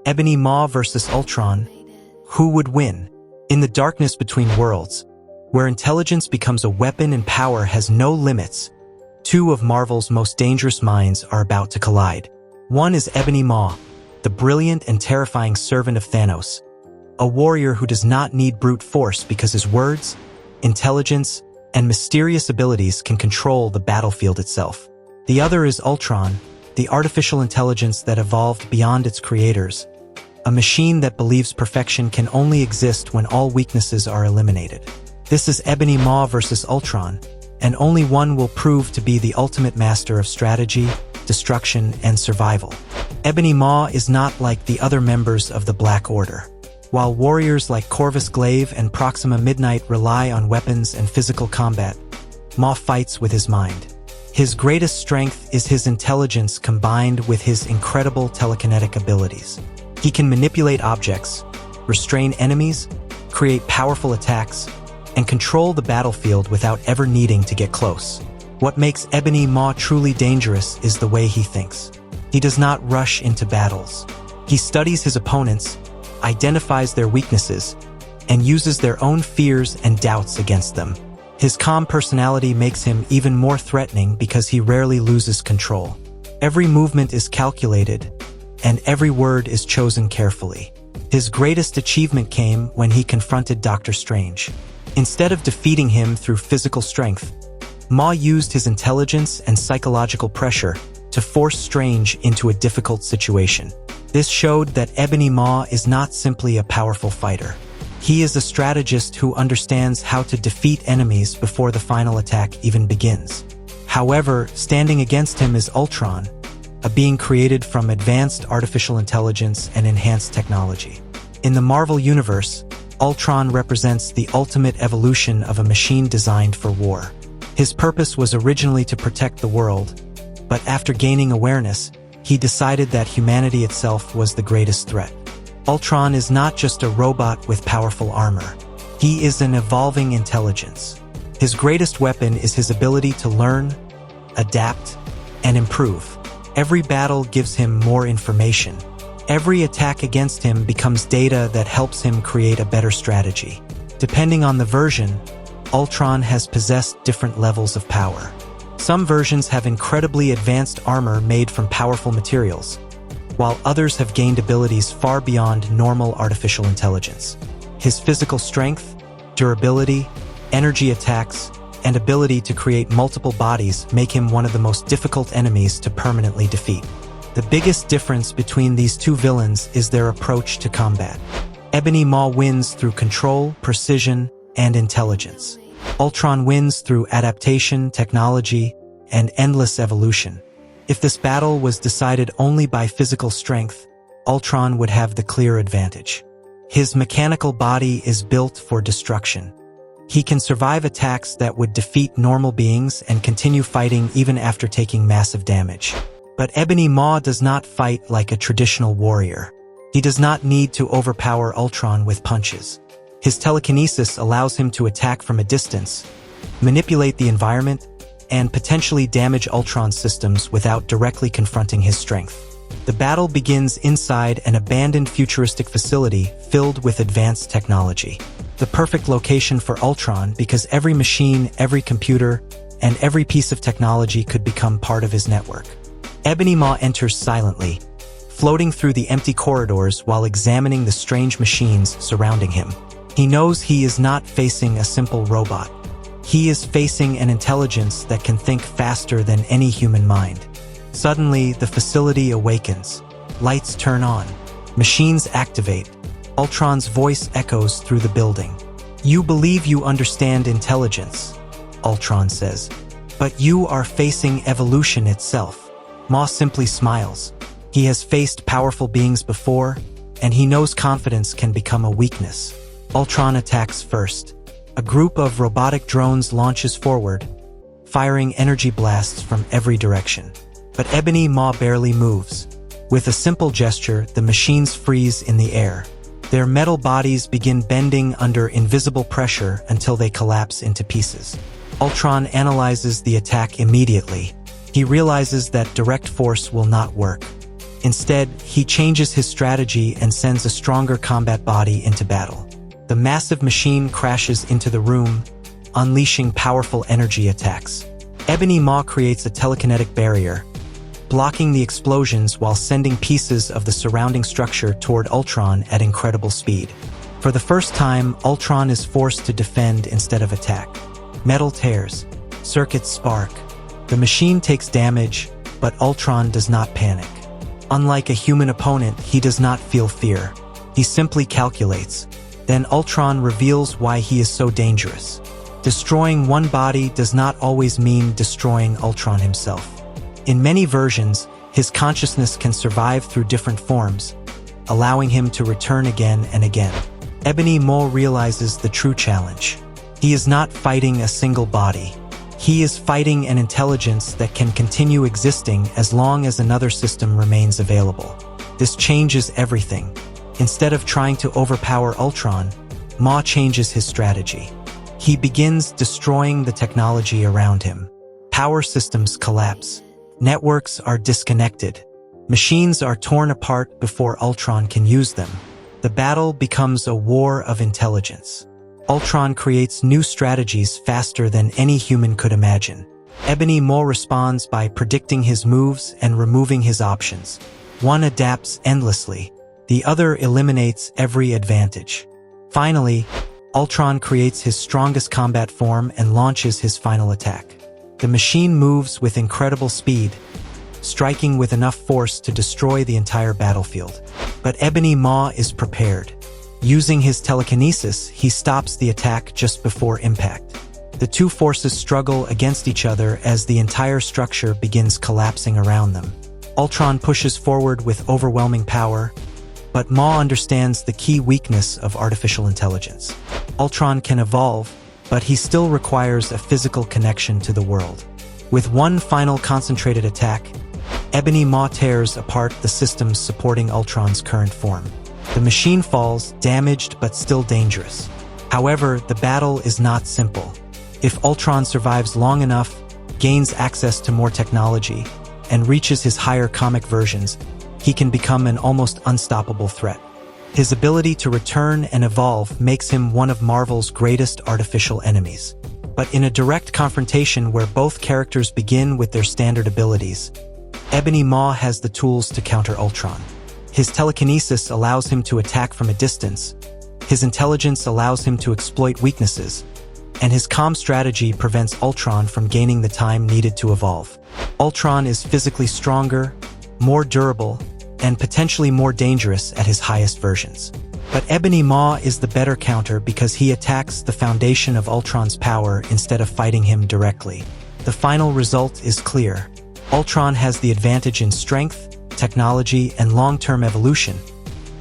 Ebony Maw versus Ultron. Who would win? In the darkness between worlds, where intelligence becomes a weapon and power has no limits, two of Marvel's most dangerous minds are about to collide. One is Ebony Maw, the brilliant and terrifying servant of Thanos, a warrior who does not need brute force because his words, intelligence, and mysterious abilities can control the battlefield itself. The other is Ultron, the artificial intelligence that evolved beyond its creators, a machine that believes perfection can only exist when all weaknesses are eliminated. This is Ebony Maw versus Ultron, and only one will prove to be the ultimate master of strategy, destruction, and survival. Ebony Maw is not like the other members of the Black Order. While warriors like Corvus Glaive and Proxima Midnight rely on weapons and physical combat, Maw fights with his mind. His greatest strength is his intelligence combined with his incredible telekinetic abilities. He can manipulate objects, restrain enemies, create powerful attacks, and control the battlefield without ever needing to get close. What makes Ebony Maw truly dangerous is the way he thinks. He does not rush into battles. He studies his opponents, identifies their weaknesses, and uses their own fears and doubts against them. His calm personality makes him even more threatening because he rarely loses control. Every movement is calculated, and every word is chosen carefully. His greatest achievement came when he confronted Doctor Strange. Instead of defeating him through physical strength, Maw used his intelligence and psychological pressure to force Strange into a difficult situation. This showed that Ebony Maw is not simply a powerful fighter. He is a strategist who understands how to defeat enemies before the final attack even begins. However, standing against him is Ultron, a being created from advanced artificial intelligence and enhanced technology. In the Marvel Universe, Ultron represents the ultimate evolution of a machine designed for war. His purpose was originally to protect the world, but after gaining awareness, he decided that humanity itself was the greatest threat. Ultron is not just a robot with powerful armor. He is an evolving intelligence. His greatest weapon is his ability to learn, adapt, and improve. Every battle gives him more information. Every attack against him becomes data that helps him create a better strategy. Depending on the version, Ultron has possessed different levels of power. Some versions have incredibly advanced armor made from powerful materials, while others have gained abilities far beyond normal artificial intelligence. His physical strength, durability, energy attacks, and ability to create multiple bodies make him one of the most difficult enemies to permanently defeat. The biggest difference between these two villains is their approach to combat. Ebony Maw wins through control, precision, and intelligence. Ultron wins through adaptation, technology, and endless evolution. If this battle was decided only by physical strength, Ultron would have the clear advantage. His mechanical body is built for destruction. He can survive attacks that would defeat normal beings and continue fighting even after taking massive damage. But Ebony Maw does not fight like a traditional warrior. He does not need to overpower Ultron with punches. His telekinesis allows him to attack from a distance, manipulate the environment, and potentially damage Ultron's systems without directly confronting his strength. The battle begins inside an abandoned futuristic facility filled with advanced technology. The perfect location for Ultron because every machine, every computer, and every piece of technology could become part of his network. Ebony Maw enters silently, floating through the empty corridors while examining the strange machines surrounding him. He knows he is not facing a simple robot. He is facing an intelligence that can think faster than any human mind. Suddenly, the facility awakens. Lights turn on. Machines activate. Ultron's voice echoes through the building. "You believe you understand intelligence," Ultron says. "But you are facing evolution itself." Maw simply smiles. He has faced powerful beings before, and he knows confidence can become a weakness. Ultron attacks first. A group of robotic drones launches forward, firing energy blasts from every direction. But Ebony Maw barely moves. With a simple gesture, the machines freeze in the air. Their metal bodies begin bending under invisible pressure until they collapse into pieces. Ultron analyzes the attack immediately. He realizes that direct force will not work. Instead, he changes his strategy and sends a stronger combat body into battle. The massive machine crashes into the room, unleashing powerful energy attacks. Ebony Maw creates a telekinetic barrier, blocking the explosions while sending pieces of the surrounding structure toward Ultron at incredible speed. For the first time, Ultron is forced to defend instead of attack. Metal tears, circuits spark. The machine takes damage, but Ultron does not panic. Unlike a human opponent, he does not feel fear. He simply calculates. Then Ultron reveals why he is so dangerous. Destroying one body does not always mean destroying Ultron himself. In many versions, his consciousness can survive through different forms, allowing him to return again and again. Ebony Maw realizes the true challenge. He is not fighting a single body. He is fighting an intelligence that can continue existing as long as another system remains available. This changes everything. Instead of trying to overpower Ultron, Maw changes his strategy. He begins destroying the technology around him. Power systems collapse. Networks are disconnected. Machines are torn apart before Ultron can use them. The battle becomes a war of intelligence. Ultron creates new strategies faster than any human could imagine. Ebony Maw responds by predicting his moves and removing his options. One adapts endlessly. The other eliminates every advantage. Finally, Ultron creates his strongest combat form and launches his final attack. The machine moves with incredible speed, striking with enough force to destroy the entire battlefield. But Ebony Maw is prepared. Using his telekinesis, he stops the attack just before impact. The two forces struggle against each other as the entire structure begins collapsing around them. Ultron pushes forward with overwhelming power, but Maw understands the key weakness of artificial intelligence. Ultron can evolve, but he still requires a physical connection to the world. With one final concentrated attack, Ebony Maw tears apart the systems supporting Ultron's current form. The machine falls, damaged but still dangerous. However, the battle is not simple. If Ultron survives long enough, gains access to more technology, and reaches his higher comic versions, he can become an almost unstoppable threat. His ability to return and evolve makes him one of Marvel's greatest artificial enemies. But in a direct confrontation where both characters begin with their standard abilities, Ebony Maw has the tools to counter Ultron. His telekinesis allows him to attack from a distance, his intelligence allows him to exploit weaknesses, and his calm strategy prevents Ultron from gaining the time needed to evolve. Ultron is physically stronger, more durable, and potentially more dangerous at his highest versions. But Ebony Maw is the better counter because he attacks the foundation of Ultron's power instead of fighting him directly. The final result is clear. Ultron has the advantage in strength, technology, and long-term evolution,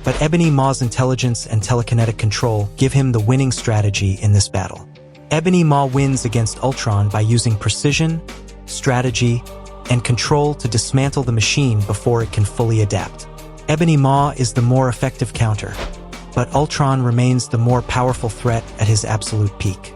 but Ebony Maw's intelligence and telekinetic control give him the winning strategy in this battle. Ebony Maw wins against Ultron by using precision, strategy, and control to dismantle the machine before it can fully adapt. Ebony Maw is the more effective counter, but Ultron remains the more powerful threat at his absolute peak.